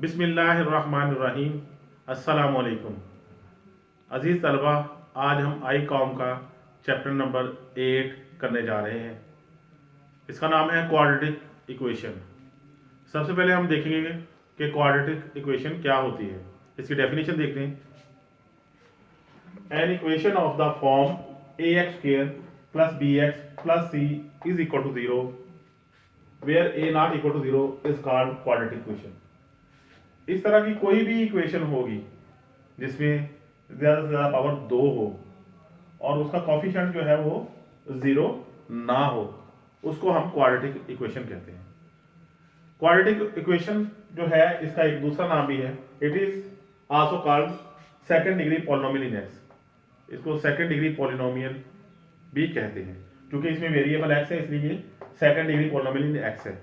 बिस्मिल्लाहिर्रहमानिर्रहीम। अस्सलाम वालेकुम। अज़ीज़ तलबा, आज हम आई कॉम का चैप्टर नंबर 8 करने जा रहे हैं। इसका नाम है क्वाड्रेटिक इक्वेशन। सबसे पहले हम देखेंगे कि क्वाड्रेटिक इक्वेशन क्या होती है। इसकी डेफिनेशन देखते हैं। An equation of the form a x square plus b x plus c is equal to 0 where a not equal to 0 is called quadratic equation. इस तरह की कोई भी इक्वेशन होगी जिसमें ज़्यादा से ज़्यादा पावर 2 हो और उसका कॉफिशिएंट जो है वो 0 ना हो, उसको हम क्वाड्रेटिक इक्वेशन कहते हैं। क्वाड्रेटिक इक्वेशन जो है इसका एक दूसरा नाम भी है, it is also called second degree polynomial in X. इसको सेकंड डिग्री पॉलिनोमियल भी कहते हैं क्योंकि इसमें वेरिएबल एक्स है, इसलिए second degree polynomial in X है।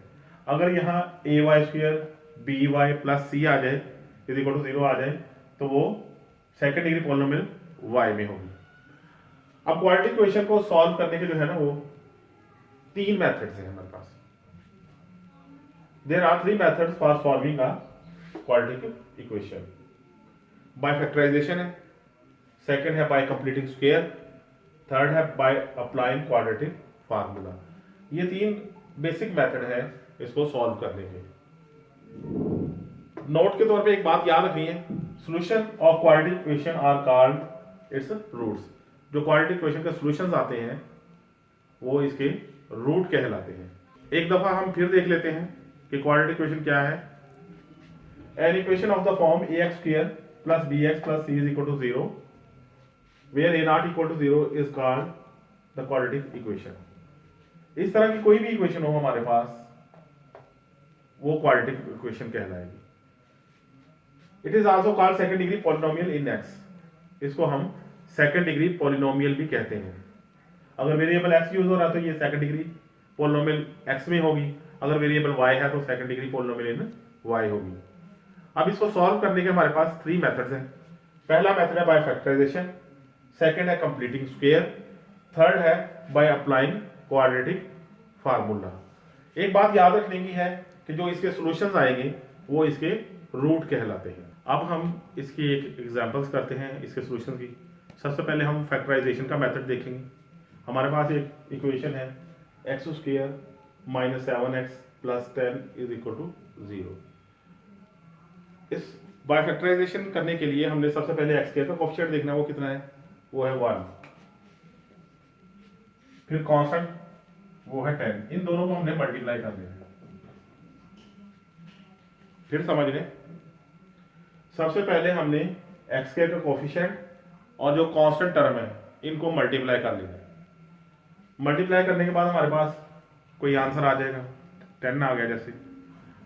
अगर यहाँ A Y square B Y plus C आ जाए इज इक्वल टू 0 आ जाए तो वो सेकंड डिग्री पॉलिनोमियल वाई में होगी। अब क्वाड्रेटिक इक्वेशन को सॉल्व करने के जो है ना वो 3 मेथड्स हैं हमारे पास। There are 3 methods for solving a quadratic equation. By factorization है, सेकंड है बाय कंप्लीटिंग स्क्वायर, थर्ड है बाय अप्लाइंग क्वाड्रेटिक फार्मूला। ये 3 बेसिक मेथड है इसको सॉल्व करने के। नोट के तौर पे एक बात याद रखनी है, solution of quadratic equation are called its roots. जो क्वाड्रेटिक इक्वेशन के सॉल्यूशंस आते हैं वो इसके रूट कहलाते हैं। एक दफा हम फिर देख लेते हैं कि क्वाड्रेटिक इक्वेशन क्या है। An equation of the form a x square plus b x plus c is equal to 0 where a not equal to 0 is called the quadratic equation. इस तरह की कोई भी इक्वेशन हो हमारे पास वो क्वाड्रेटिक इक्वेशन कहलाएगी। It is also called second degree polynomial in X. इसको हम सेकंड डिग्री पॉलिनोमियल भी कहते हैं। अगर वेरिएबल एक्स यूज हो रहा है तो ये सेकंड डिग्री पॉलिनोमियल एक्स में होगी, अगर वेरिएबल वाई है तो second degree polynomial in y होगी। अब इसको सॉल्व करने के हमारे पास 3 मेथड्स हैं। पहला मेथड है बाय फैक्टराइजेशन, सेकंड है कंप्लीटिंग स्क्वायर, थर्ड है बाय अप्लाइंग क्वाड्रेटिक फार्मूला। एक बात याद रखने की है कि जो इसके सॉल्यूशंस आएंगे वो इसके रूट कहलाते हैं। अब हम इसकी एक एग्जांपल्स करते हैं इसके सॉल्यूशन की। सबसे पहले हम फैक्टराइजेशन का मेथड देखेंगे। हमारे पास एक इक्वेशन है x square minus 7x plus 10 is equal to 0। इस बाय फैक्टराइजेशन करने के लिए हमने सबसे पहले एक्स स्क्वायर का कोएफिशिएंट देखना है, वो कितना है, वो है 1। फिर कांस्टेंट वो है 10। इन दोनों को हमने मल्टीप्लाई कर दिया। फिर समझ लें, सबसे पहले हमने एक्स स्क्वायर का कोएफिशिएंट और जो कांस्टेंट टर्म है इनको मल्टीप्लाई कर लिया। मल्टीप्लाई करने के बाद हमारे पास कोई आंसर आ जाएगा, 10 आ गया जैसे।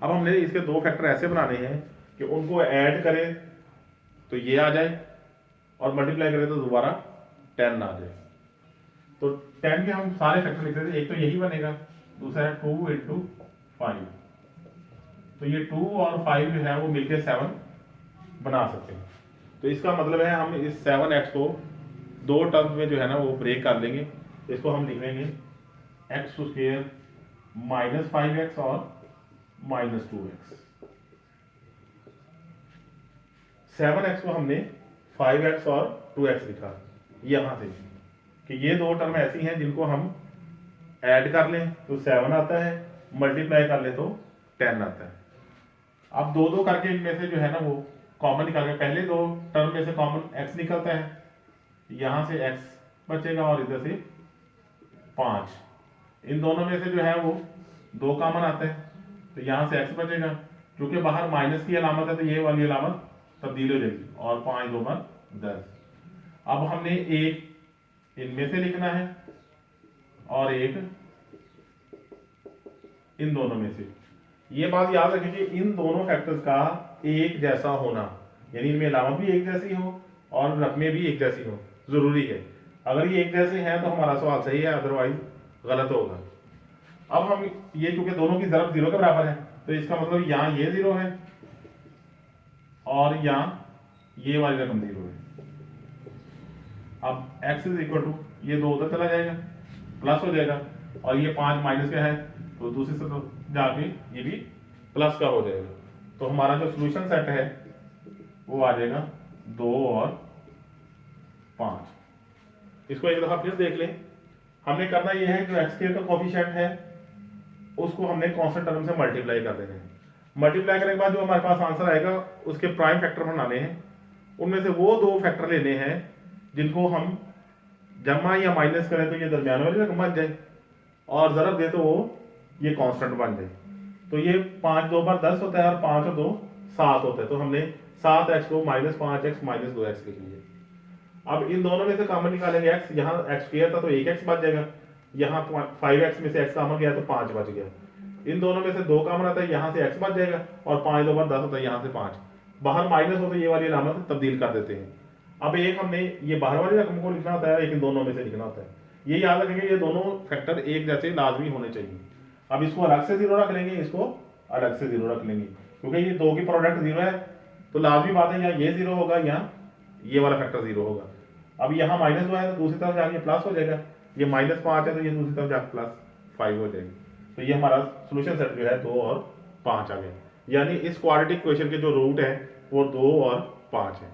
अब हमने इसके 2 फैक्टर ऐसे बनाने हैं कि उनको ऐड करें तो ये आ जाए और मल्टीप्लाई करें तो दोबारा 10 आ जाए। तो 10 के हम सारे फैक्टर लिख देते हैं। एक तो यही बनेगा, दूसरा है 2 इंटू 5। तो ये 2 और 5 जो है वो मिलकर 7 बना सकते हैं। तो इसका मतलब है हम इस 7x को 2 टर्म में जो है ना वो ब्रेक कर लेंगे। इसको हम लिख लेंगे एक्स स्क्वायर माइनस 5x और माइनस 2x। 7x को हमने 5x और 2x लिखा यहां से कि ये 2 टर्म ऐसी हैं जिनको हम ऐड कर लें तो 7 आता है, मल्टीप्लाई कर लें तो 10 आता है। अब 2-2 करके इनमें से जो है ना वो कॉमन निकाल के पहले 2 टर्म में से कॉमन x निकलता है, यहां से x बचेगा और इधर से 5। इन दोनों में से जो है वो 2 कॉमन आते हैं तो यहां से x बचेगा। क्योंकि बाहर माइनस की अलामत है तो ये वाली अलामत तब्दील हो जाएगी और 5 2 10। अब हमने एक इनमें से लिखना है और एक इन दोनों में से। ये बात याद रखें कि इन दोनों फैक्टर्स का एक जैसा होना, यानी इनमें अलामत भी एक जैसी हो और रकमें भी एक जैसी हो, जरूरी है। अगर ये एक जैसे हैं तो हमारा सवाल सही है, अदरवाइज गलत होगा। अब हम ये क्योंकि दोनों की ज़रब 0 के बराबर है तो इसका मतलब यहाँ ये 0 है और यहाँ ये वाली रकम 0 है। अब x इज इक्वल टू ये 2 उधर चला जाएगा, प्लस हो जाएगा, और ये 5 माइनस का है तो दूसरी तरफ जाके ये भी प्लस का हो जाएगा। तो हमारा जो सोल्यूशन सेट है वो आ जाएगा 2 और 5। इसको एक दफा फिर देख लें। हमने करना ये है, जो एक्स का कोफिशिएंट है उसको हमने कांस्टेंट टर्म से मल्टीप्लाई कर देना है। मल्टीप्लाई करने के बाद जो हमारे पास आंसर आएगा उसके प्राइम फैक्टर बनाने हैं। उनमें से वो 2 फैक्टर लेने हैं जिनको हम जमा या माइनस करें तो ये दरमियान वाली रकम बन जाए, और ज़रब दे तो वो ये कांस्टेंट बन जाए। तो ये 5 2 बार 10 होता है और 5 और 2 7 होता है। तो हमने 7x को -5x -2x लिख लिया। अब इन दोनों में से कॉमन निकालेंगे x, यहाँ x स्क्वायर था तो 1x बच जाएगा, यहाँ 5x में से x कॉमन गया तो 5 बच गया। इन दोनों में से 2 कॉमन आता है, यहाँ से x बच जाएगा, और 5 2 बार 10 होता है, यहाँ से 5 बाहर माइनस हो तो ये वाली अलामत तब्दील कर देते हैं। अब एक हमने ये बाहर वाली रकम को लिखना होता है, एक इन दोनों में से लिखना होता है। ये याद रखेंगे ये दोनों फैक्टर एक जैसे लाजमी होने चाहिए। अब इसको अलग से 0 रख लेंगे, इसको अलग से 0 रख लेंगे, क्योंकि ये 2 की प्रोडक्ट 0 है तो लाजमी बात है या ये 0 होगा या ये वाला फैक्टर 0 होगा। अब यहाँ -2 है तो दूसरी तरफ जाके प्लस हो जाएगा, ये -5 है तो ये दूसरी तरफ जाकर +5 हो जाएगी। तो ये हमारा सोल्यूशन सेट जो है 2 और 5 आ गया। यानी इस क्वाड्रेटिक इक्वेशन के जो रूट है वो 2 और 5 है।